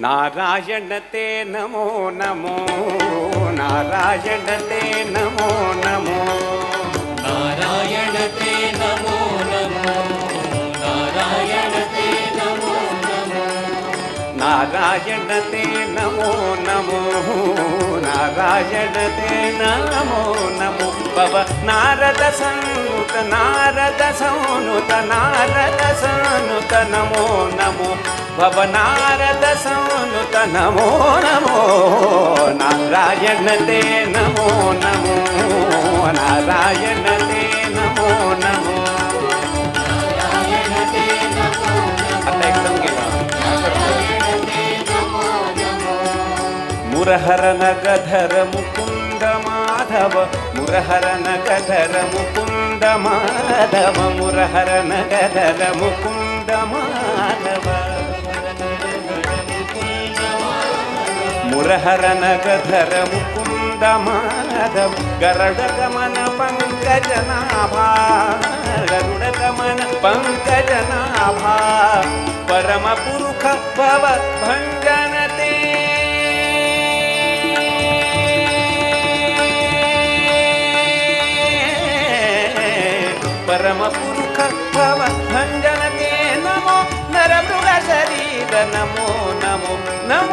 नारायण ते नमो नमो नारायण ते नमो नमो नारायण ते नमो नमो नारायण ते नमो नमो नारायण ते नमो नमो नारायण ते नमो नमो भव नारद सन्नुत नमो नमो भव नारद सन्नुत नमो नमो नारायण ते नमो नमो नारायण ते नमो नमो नारायण ते नमो आता एकदम गेला नमो मुरहर नगधर मुकुंद माधव मुरहर नगधर मुकुंद माधव मुरहर नगधर मुकुंद माधव मुरहर नगधर मुकुंद माधव गरुड़ गमन पंकज नाभा गरुड़ गमन पंकज नाभा परम पुरुष भव भंजन ते परम पुरुष भव भंजन ते नमो नर मृग शरीर नमो नमो नमो